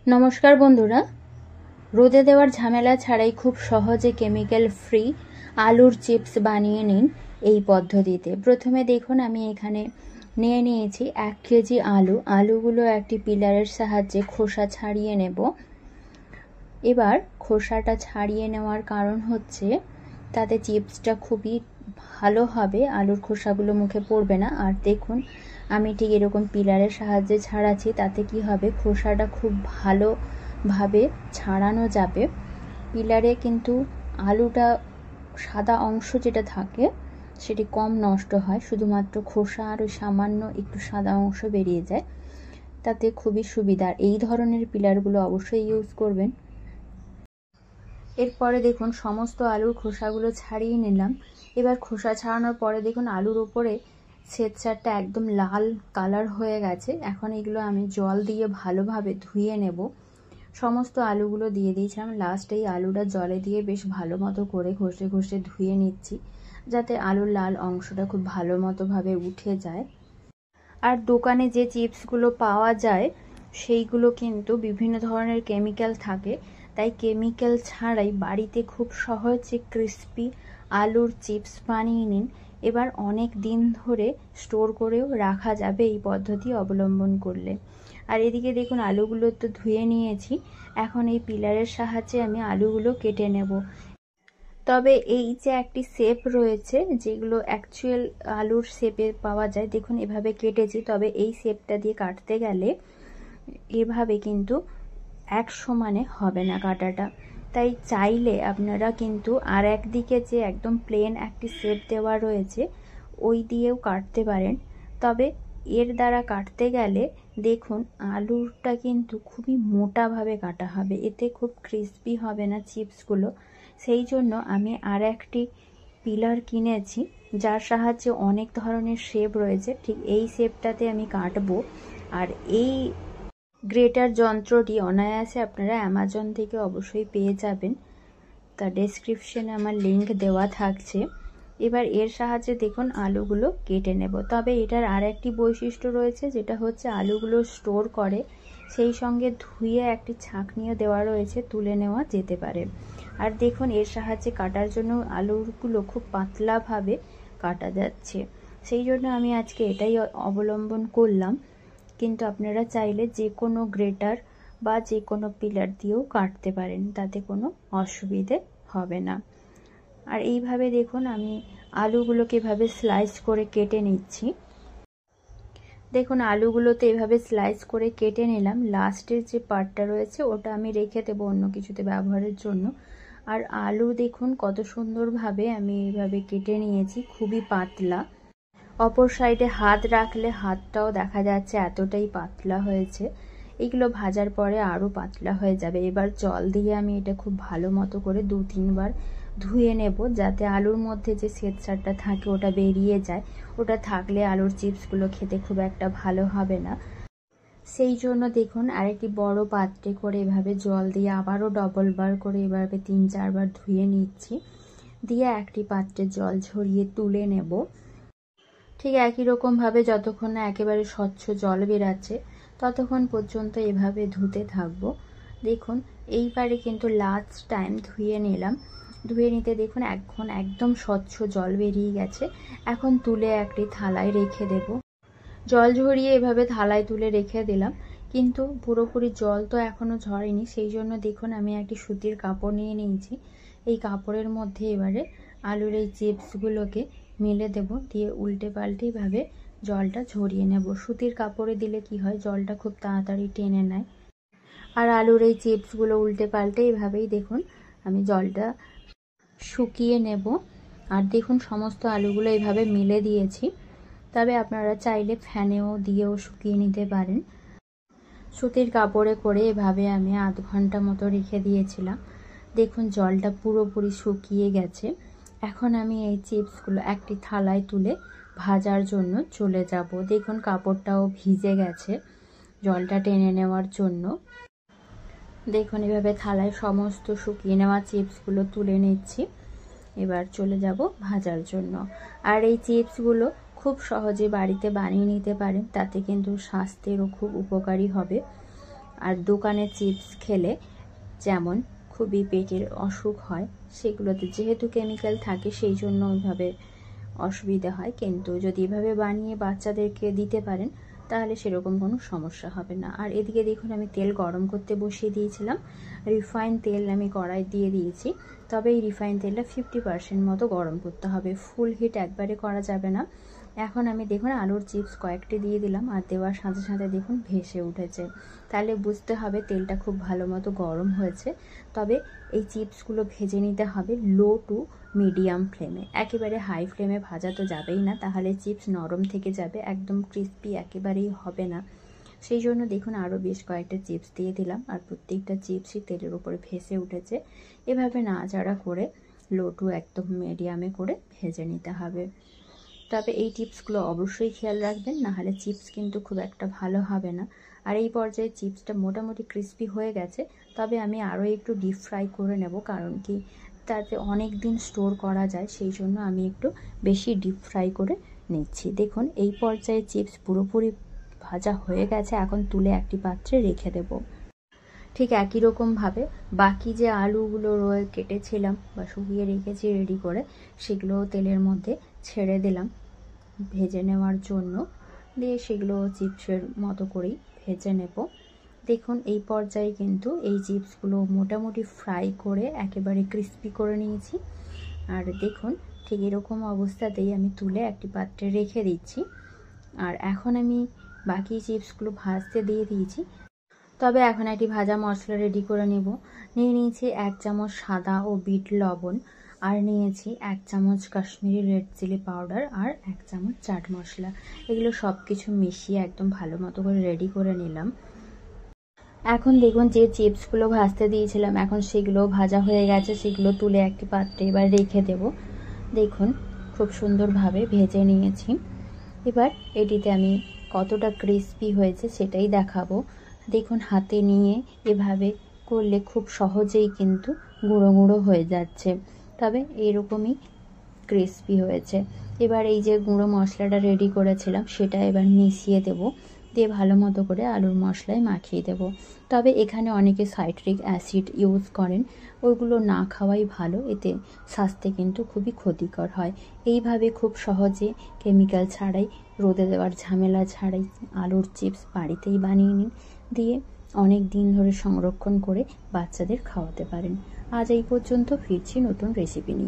नमस्कार बंधुरा रोदे देवार झमेला छाड़ाई खूब सहजे केमिकल फ्री आलुर चिप्स बानिये निन এই পদ্ধতিতে। প্রথমে দেখুন আমি এখানে নিয়ে নিয়েছি 1 কেজি আলু। আলুগুলো একটি পিলারের সাহায্যে খোসা ছাড়িয়ে নেব। এবার খোসাটা ছাড়িয়ে নেওয়ার কারণ হচ্ছে তাতে চিপসটা খুবই ভালো হবে, আলুর খোসাগুলো মুখে পড়বে না। আর দেখুন আমি ঠিক এরকম পিলারের সাহায্যে ছাড়াচ্ছি, তাতে কি হবে খোসাটা খুব ভালোভাবে ছাড়ানো যাবে। পিলারে কিন্তু আলুটা সাদা অংশ যেটা থাকে সেটি কম নষ্ট হয়, শুধুমাত্র খোসা আর ওই সামান্য একটু সাদা অংশ বেরিয়ে যায়, তাতে খুবই সুবিধা। এই ধরনের পিলারগুলো অবশ্যই ইউজ করবেন। এরপরে দেখুন সমস্ত আলুর খোসাগুলো ছাড়িয়ে নিলাম। এবার খোসা ছাড়ানোর পরে দেখুন আলুর উপরে ছেঁচড়াটা একদম লাল কালার হয়ে গেছে। এখন এগুলো আমি জল দিয়ে ভালোভাবে ধুয়ে নেব। সমস্ত আলুগুলো দিয়ে দিয়েছিলাম, লাস্টে এই আলুটা জলে দিয়ে বেশ ভালো মতো করে ঘষে ঘষে ধুয়ে নিচ্ছি, যাতে আলুর লাল অংশটা খুব ভালো মতোভাবে উঠে যায়। আর দোকানে যে চিপসগুলো পাওয়া যায় সেইগুলো কিন্তু বিভিন্ন ধরনের কেমিক্যাল থাকে, তাই কেমিক্যাল ছাড়াই বাড়িতে খুব সহজে ক্রিস্পি আলুর চিপস বানিয়ে নিন। এবার অনেক দিন ধরে স্টোর করেও রাখা যাবে এই পদ্ধতি অবলম্বন করলে। আর এদিকে দেখুন আলুগুলো তো ধুয়ে নিয়েছি, এখন এই পিলারের সাহায্যে আমি আলুগুলো কেটে নেব। তবে এই যে একটি শেপ রয়েছে যেগুলো অ্যাকচুয়াল আলুর শেপে পাওয়া যায়, দেখুন এভাবে কেটেছি, তবে এই শেপটা দিয়ে কাটতে গেলে এভাবে কিন্তু এক সমানে হবে না কাটাটা। তাই চাইলে আপনারা কিন্তু আর একদিকে যে একদম প্লেন একটি শেপ দেওয়া রয়েছে ওই দিয়েও কাটতে পারেন, তবে এর দ্বারা কাটতে গেলে দেখুন আলুটা কিন্তু খুবই মোটাভাবে কাটা হবে, এতে খুব ক্রিস্পি হবে না চিপসগুলো। সেই জন্য আমি আর একটি পিলার কিনেছি যার সাহায্যে অনেক ধরনের শেপ রয়েছে, ঠিক এই শেপটাতে আমি কাটবো। আর এই গ্রেটার যন্ত্রটি অনায়াসে আপনারা অ্যামাজন থেকে অবশ্যই পেয়ে যাবেন, তার ডেসক্রিপশনে আমার লিংক দেওয়া থাকছে। এবার এর সাহায্যে দেখুন আলুগুলো কেটে নেব। তবে এটার আর একটি বৈশিষ্ট্য রয়েছে, যেটা হচ্ছে আলুগুলো স্টোর করে, সেই সঙ্গে ধুয়ে একটি ছাঁকনিও দেওয়া রয়েছে, তুলে নেওয়া যেতে পারে। আর দেখুন এর সাহায্যে কাটার জন্য আলুগুলো খুব পাতলাভাবে কাটা যাচ্ছে, সেই জন্য আমি আজকে এটাই অবলম্বন করলাম। কিন্তু আপনারা চাইলে যে কোনো গ্রেটার বা যে কোনো পিলার দিয়েও কাটতে পারেন, তাতে কোনো অসুবিধে হবে না। আর এইভাবে দেখুন আমি আলুগুলোকে এভাবে স্লাইস করে কেটে নিচ্ছি। দেখুন আলুগুলোতে এভাবে স্লাইস করে কেটে নিলাম, লাস্টের যে পার্টটা রয়েছে ওটা আমি রেখে দেবো অন্য কিছুতে ব্যবহারের জন্য। আর আলু দেখুন কত সুন্দরভাবে আমি এইভাবে কেটে নিয়েছি, খুবই পাতলা। অপর সাইডে হাত রাখলে হাতটাও দেখা যাচ্ছে এতটাই পাতলা হয়েছে। এগুলো ভাজার পরে আরও পাতলা হয়ে যাবে। এবার জল দিয়ে আমি এটা খুব ভালো মতো করে 2-3 বার ধুয়ে নেব, যাতে আলুর মধ্যে যে ছেঁচড়াটা থাকে ওটা বেরিয়ে যায়। ওটা থাকলে আলুর চিপসগুলো খেতে খুব একটা ভালো হবে না। সেই জন্য দেখুন আরেকটি বড় পাত্রে করে এভাবে জল দিয়ে আবারও ডবল বার করে এভাবে 3-4 বার ধুয়ে নিচ্ছি, দিয়ে একটি পাত্রে জল ঝরিয়ে তুলে নেব। ঠিক একই রকমভাবে যতক্ষণ না একেবারে স্বচ্ছ জল বেরাচ্ছে ততক্ষণ পর্যন্ত এভাবে ধুতে থাকবো। দেখুন এইবারে কিন্তু লাস্ট টাইম ধুয়ে নিলাম, ধুয়ে নিতে দেখুন এখন একদম স্বচ্ছ জল বেরিয়ে গেছে। এখন তুলে একটি থালায় রেখে দেব। জল ঝরিয়ে এভাবে থালায় তুলে রেখে দিলাম, কিন্তু পুরোপুরি জল তো এখনো ঝরেনি, সেই জন্য দেখুন আমি একটি সুতির কাপড় নিয়ে নিয়েছি। এই কাপড়ের মধ্যে এবারে আলুর এই চিপসগুলোকে মেলে দেব, দিয়ে উল্টে পাল্টে এভাবে জলটা ঝরিয়ে নেব। সুতির কাপড়ে দিলে কি হয় জলটা খুব তাড়াতাড়ি টেনে নেয়। আর আলুর এই চিপসগুলো উল্টে পাল্টে এভাবেই দেখুন আমি জলটা শুকিয়ে নেব। আর দেখুন সমস্ত আলুগুলো এইভাবে মেলে দিয়েছি, তবে আপনারা চাইলে ফ্যানেও দিয়েও শুকিয়ে নিতে পারেন। সুতির কাপড়ে করে এভাবে আমি আধ ঘন্টা মতো রেখে দিয়েছিলাম। দেখুন জলটা পুরোপুরি শুকিয়ে গেছে। এখন আমি এই চিপসগুলো একটি থালায় তুলে ভাজার জন্য চলে যাব। দেখুন কাপড়টাও ভিজে গেছে জলটা টেনে নেওয়ার জন্য। দেখুন এভাবে থালায় সমস্ত শুকিয়ে নেওয়া চিপসগুলো তুলে নিচ্ছি, এবার চলে যাব ভাজার জন্য। আর এই চিপসগুলো খুব সহজে বাড়িতে বানিয়ে নিতে পারেন, তাতে কিন্তু স্বাস্থ্যেরও খুব উপকারী হবে। আর দোকানের চিপস খেলে যেমন খুবই পেটের অসুখ হয়, সেগুলোতে যেহেতু কেমিক্যাল থাকে সেই জন্য ওইভাবে অসুবিধা হয়, কিন্তু যদি এভাবে বানিয়ে বাচ্চাদেরকে দিতে পারেন তাহলে সেরকম কোনো সমস্যা হবে না। আর এদিকে দেখুন আমি তেল গরম করতে বসিয়ে দিয়েছিলাম, রিফাইন তেল আমি কড়াই দিয়ে দিয়েছি। তবে এই রিফাইন তেলটা 50% মতো গরম করতে হবে, ফুল হিট একবারে করা যাবে না। এখন আমি দেখুন আলুর চিপস কয়েকটি দিয়ে দিলাম, আর দেওয়ার সাথে সাথে দেখুন ভেসে উঠেছে, তাহলে বুঝতে হবে তেলটা খুব ভালো মতো গরম হয়েছে। তবে এই চিপসগুলো ভেজে নিতে হবে লো টু মিডিয়াম ফ্লেমে, একেবারে হাই ফ্লেমে ভাজা তো যাবেই না, তাহলে চিপস নরম থেকে যাবে, একদম ক্রিস্পি একেবারেই হবে না। সেই জন্য দেখুন আরও বেশ কয়েকটা চিপস দিয়ে দিলাম, আর প্রত্যেকটা চিপসই তেলের উপরে ভেসে উঠেছে। এভাবে নাড়াচাড়া করে লো টু একদম মিডিয়ামে করে ভেজে নিতে হবে। তবে এই টিপসগুলো অবশ্যই খেয়াল রাখবেন, নাহলে চিপস কিন্তু খুব একটা ভালো হবে না। আর এই পর্যায়ে চিপসটা মোটামুটি ক্রিস্পি হয়ে গেছে, তবে আমি আরও একটু ডিপ ফ্রাই করে নেব, কারণ কি তাতে অনেক দিন স্টোর করা যায়, সেই জন্য আমি একটু বেশি ডিপ ফ্রাই করে নিচ্ছি। দেখুন এই পর্যায়ে চিপস পুরোপুরি ভাজা হয়ে গেছে, এখন তুলে একটি পাত্রে রেখে দেব। ঠিক একই রকমভাবে বাকি যে আলুগুলো কেটেছিলাম বা শুকিয়ে রেখেছি রেডি করে, সেগুলো তেলের মধ্যে ছেড়ে দিলাম ভেজে নেওয়ার জন্য, দিয়ে সেগুলো চিপসের মতো করেই ভেজে নেব। দেখুন এই পর্যায়ে কিন্তু এই চিপসগুলো মোটামুটি ফ্রাই করে একেবারে ক্রিস্পি করে নিয়েছি। আর দেখুন ঠিক এরকম অবস্থাতেই আমি তুলে একটি পাত্রে রেখে দিচ্ছি। আর এখন আমি বাকি চিপসগুলো ভাজতে দিয়ে দিয়েছি। তবে এখন একটি ভাজা মশলা রেডি করে নেব। নিয়ে নিয়েছি 1 চামচ সাদা ও বিট লবণ, আর নিয়েছি 1 চামচ কাশ্মীরি রেড চিলি পাউডার, আর 1 চামচ চাট মশলা। এগুলো সব কিছু মিশিয়ে একদম ভালো মতো করে রেডি করে নিলাম। এখন দেখুন যে চিপসগুলো ভাজতে দিয়েছিলাম এখন সেগুলো ভাজা হয়ে গেছে, সেগুলো তুলে একটি পাত্রে এবার রেখে দেব। দেখুন খুব সুন্দরভাবে ভেজে নিয়েছি। এবার এটিতে আমি কতটা ক্রিস্পি হয়েছে সেটাই দেখাবো। দেখুন হাতে নিয়ে এভাবে করলে খুব সহজেই কিন্তু গুঁড়ো গুঁড়ো হয়ে যাচ্ছে, তবে এরকমই ক্রিস্পি হয়েছে। এবার এই যে গুঁড়ো মশলাটা রেডি করেছিলাম সেটা এবার মিশিয়ে দেব, দিয়ে ভালো মতো করে আলুর মশলায় মাখিয়ে দেব। তবে এখানে অনেকে সাইট্রিক অ্যাসিড ইউজ করেন, ওইগুলো না খাওয়াই ভালো, এতে স্বাস্থ্যে কিন্তু খুবই ক্ষতিকর হয়। এইভাবে খুব সহজে কেমিক্যাল ছাড়াই, রোদে দেওয়ার ঝামেলা ছাড়াই আলুর চিপস বাড়িতেই বানিয়ে নিন, দিয়ে অনেক দিন ধরে সংরক্ষণ করে বাচ্চাদের খাওয়াতে পারেন। আজ এই পর্যন্ত, ফিরছি নতুন রেসিপি নিয়ে।